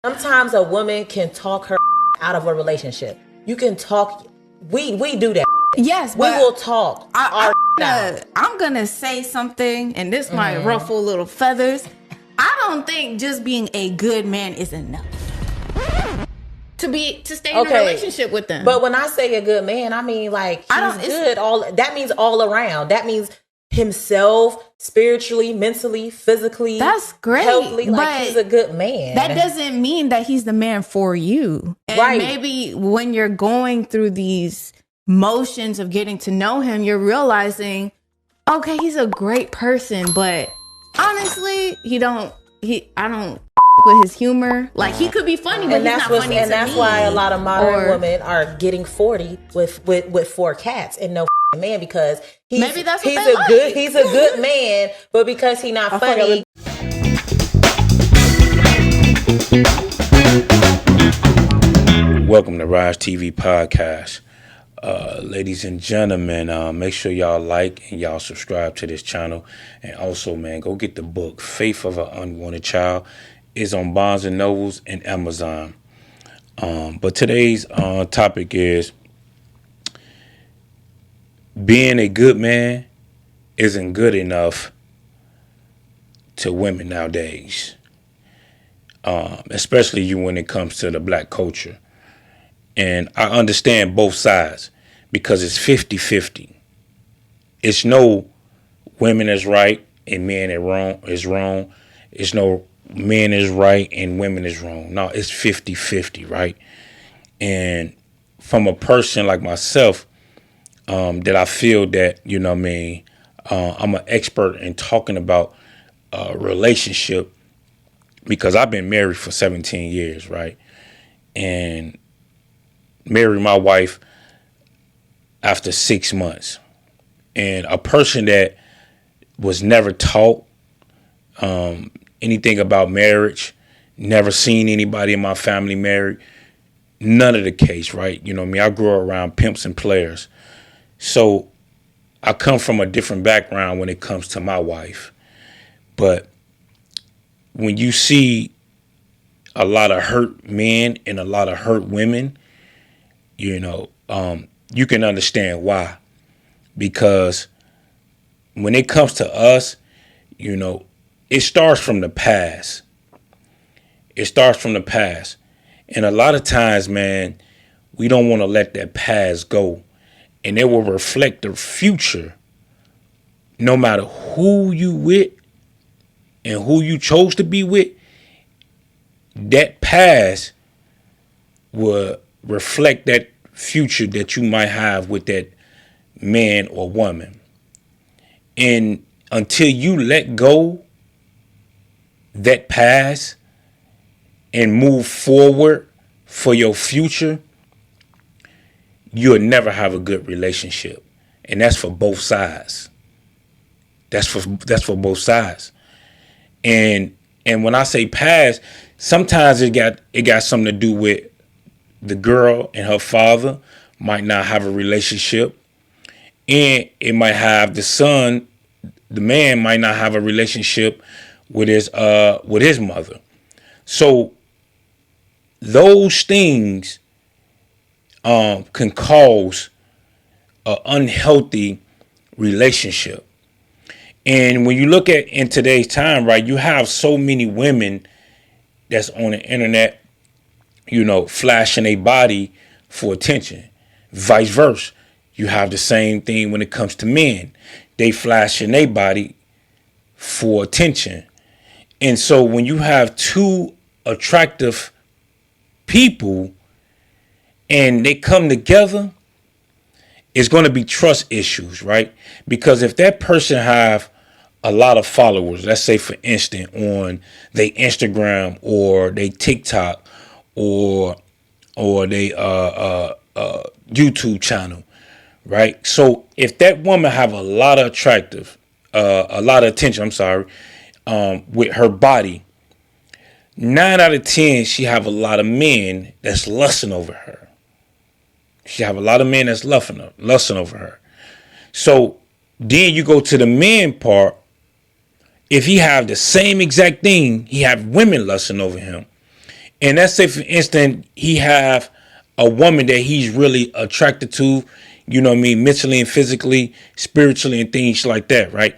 Sometimes a woman can talk her out of a relationship. You can talk. We do that. Yes, we will talk. I'm gonna say something, and this might ruffle little feathers. I don't think just being a good man is enough to stay in a relationship with them. But when I say a good man, I mean like he's good. That means all around. That means himself, spiritually, mentally, physically. That's great. Healthily, like he's a good man. That doesn't mean that he's the man for you. And right. Maybe when you're going through these motions of getting to know him, you're realizing, okay, he's a great person, but honestly, I don't with his humor. Like, he could be funny, but he's not funny to me. And that's why a lot of modern women are getting 40 with 4 cats and no man, because he's a good man, but because he's not funny. Welcome to Rise TV Podcast. Ladies and gentlemen, make sure y'all like and y'all subscribe to this channel. And also, man, go get the book, Faith of an Unwanted Child. It's on Barnes & Nobles and Amazon. But today's topic is being a good man isn't good enough to women nowadays, especially when it comes to the black culture. And I understand both sides because it's 50-50. It's no women is right and men is wrong. It's no men is right and women is wrong. No, it's 50-50, right? And from a person like myself, that I feel that, you know what I mean, I'm an expert in talking about relationship because I've been married for 17 years, right? And married my wife after 6 months. And a person that was never taught anything about marriage, never seen anybody in my family married, none of the case, right? You know what I mean? I grew up around pimps and players. So I come from a different background when it comes to my wife. But when you see a lot of hurt men and a lot of hurt women, you know, you can understand why. Because when it comes to us, you know, it starts from the past. It starts from the past. And a lot of times, man, we don't want to let that past go. And it will reflect the future, no matter who you with and who you chose to be with. That past will reflect that future that you might have with that man or woman. And until you let go that past and move forward for your future, you'll never have a good relationship. And that's for both sides. That's for both sides. And when I say past, sometimes it got something to do with the girl and her father might not have a relationship. And it might have the man might not have a relationship with his mother. So those things can cause an unhealthy relationship. And when you look at in today's time, right, you have so many women that's on the internet, you know, flashing a body for attention. Vice versa. You have the same thing when it comes to men. They flashing their body for attention. And so when you have two attractive people and they come together, it's going to be trust issues, right? Because if that person have a lot of followers, let's say for instance on their Instagram or their TikTok or they YouTube channel, right? So if that woman have a lot of attention, with her body, 9 out of 10, she have a lot of men that's lusting over her. She have a lot of men that's lusting over her. So then you go to the men part. If he have the same exact thing, he have women lusting over him. And let's say, for instance, he have a woman that he's really attracted to, you know what I mean, mentally and physically, spiritually, and things like that, right?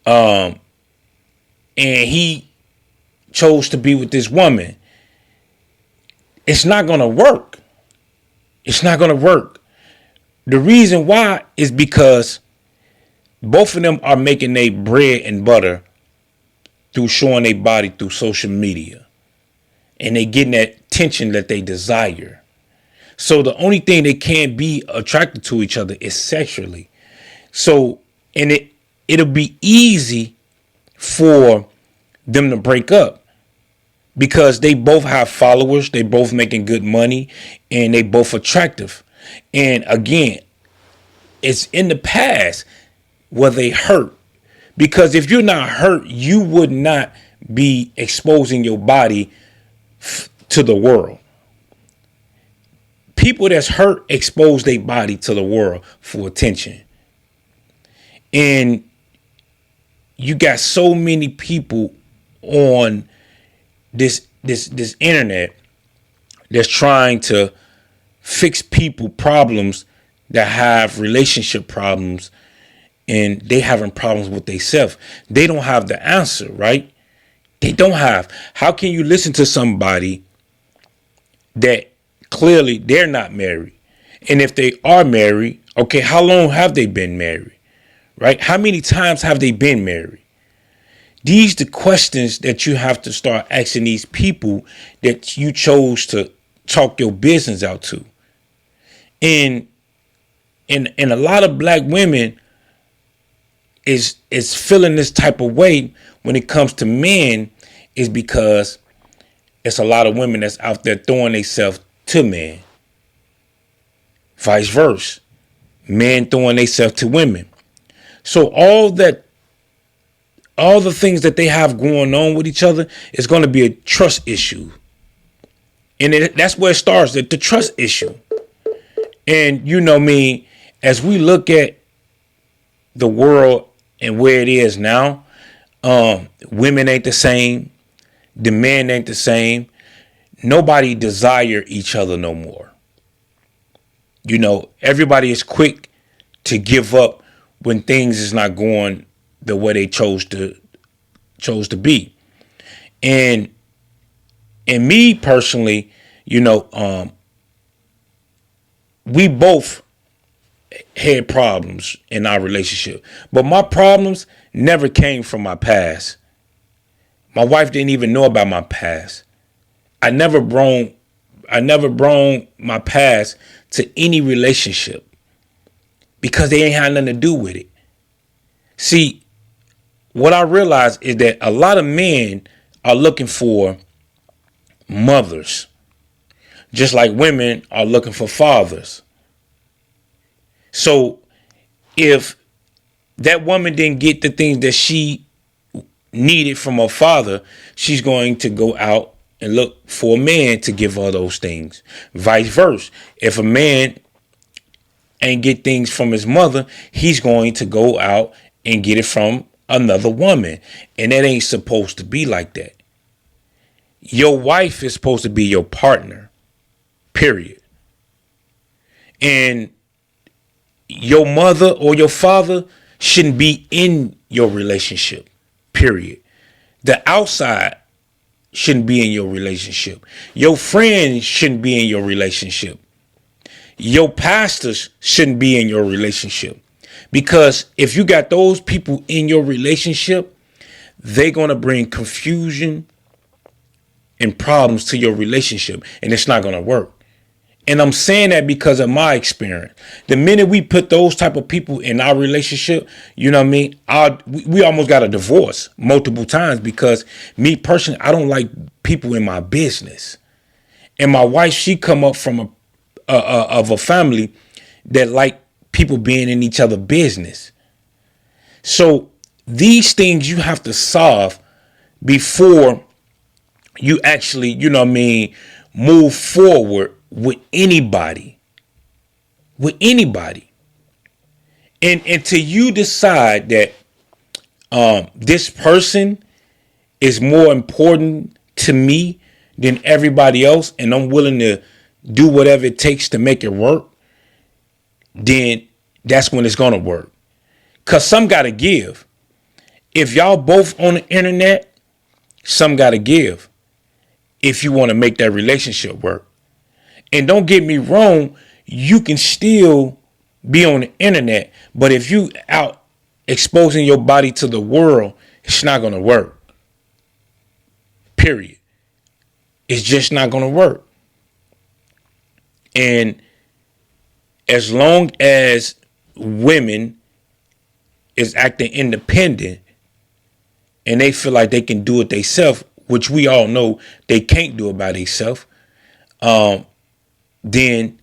And he chose to be with this woman. It's not gonna work. It's not gonna work. The reason why is because both of them are making their bread and butter through showing their body through social media. And they getting that attention that they desire. So the only thing they can't be attracted to each other is sexually. So, and it'll be easy for them to break up because they both have followers, they both making good money, and they both attractive. And again, it's in the past where they hurt. Because if you're not hurt, you would not be exposing your body to the world. People that's hurt expose their body to the world for attention. And you got so many people on this internet that's trying to fix people problems that have relationship problems, and they having problems with themselves. They don't have the answer, right? They don't have. How can you listen to somebody that clearly they're not married? And if they are married, okay, how long have they been married? Right? How many times have they been married? These the questions that you have to start asking these people that you chose to talk your business out to. And a lot of black women is feeling this type of way when it comes to men, is because it's a lot of women that's out there throwing themselves to men. Vice versa. Men throwing themselves to women. So all the things that they have going on with each other is going to be a trust issue. And that's where it starts, the trust issue. And you know me, as we look at the world and where it is now, women ain't the same. The men ain't the same. Nobody desire each other no more. You know, everybody is quick to give up when things is not going the way they chose to be. And me personally, you know, we both had problems in our relationship, but my problems never came from my past. My wife didn't even know about my past. I never brought my past to any relationship because they ain't had nothing to do with it. See, what I realized is that a lot of men are looking for mothers, just like women are looking for fathers. So if that woman didn't get the things that she needed from her father, she's going to go out and look for a man to give her those things. Vice versa. If a man ain't get things from his mother, he's going to go out and get it from another woman. And that ain't supposed to be like that. Your wife is supposed to be your partner, period. And your mother or your father shouldn't be in your relationship, period. The outside shouldn't be in your relationship. Your friends shouldn't be in your relationship. Your pastors shouldn't be in your relationship. Because if you got those people in your relationship, they're going to bring confusion and problems to your relationship, and it's not going to work. And I'm saying that because of my experience. The minute we put those type of people in our relationship, you know what I mean? We almost got a divorce multiple times because me personally, I don't like people in my business. And my wife, she come up from a family that like people being in each other's business. So these things you have to solve before you actually, you know what I mean, move forward with anybody. And until you decide that this person is more important to me than everybody else, and I'm willing to do whatever it takes to make it work, then that's when it's gonna work. Cause some gotta give. If y'all both on the internet, some gotta give if you want to make that relationship work. And don't get me wrong, you can still be on the internet, but if you out exposing your body to the world, it's not gonna work. Period. It's just not gonna work. And as long as women is acting independent and they feel like they can do it themselves, which we all know they can't do it by themselves, then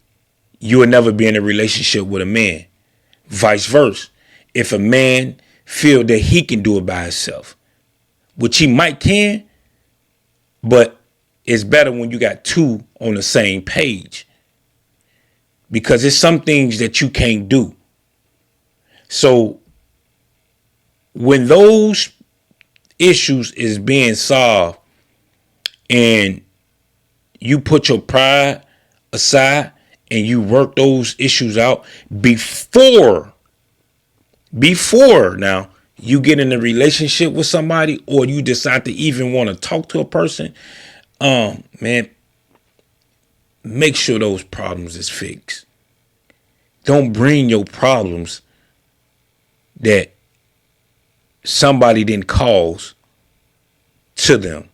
you will never be in a relationship with a man. Vice versa. If a man feel that he can do it by himself, which he might can, but it's better when you got two on the same page. Because there's some things that you can't do. So when those issues is being solved and you put your pride aside and you work those issues out before now you get in a relationship with somebody, or you decide to even want to talk to a person, man, make sure those problems is fixed. Don't bring your problems that somebody didn't cause to them.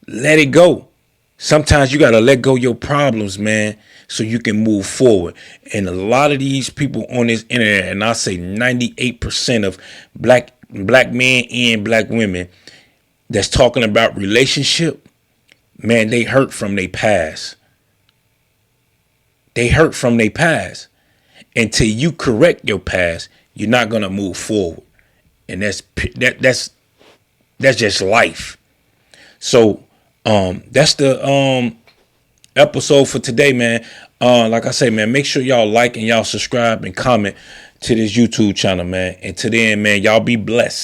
Let it go. Sometimes you got to let go your problems, man, so you can move forward. And a lot of these people on this internet, and I say 98% of black men and black women that's talking about relationship, man, they hurt from their past. They hurt from their past. Until you correct your past, you're not going to move forward. And that's just life. So that's the episode for today, man. Like I say, man, make sure y'all like and y'all subscribe and comment to this YouTube channel, man. And to then, man, y'all be blessed.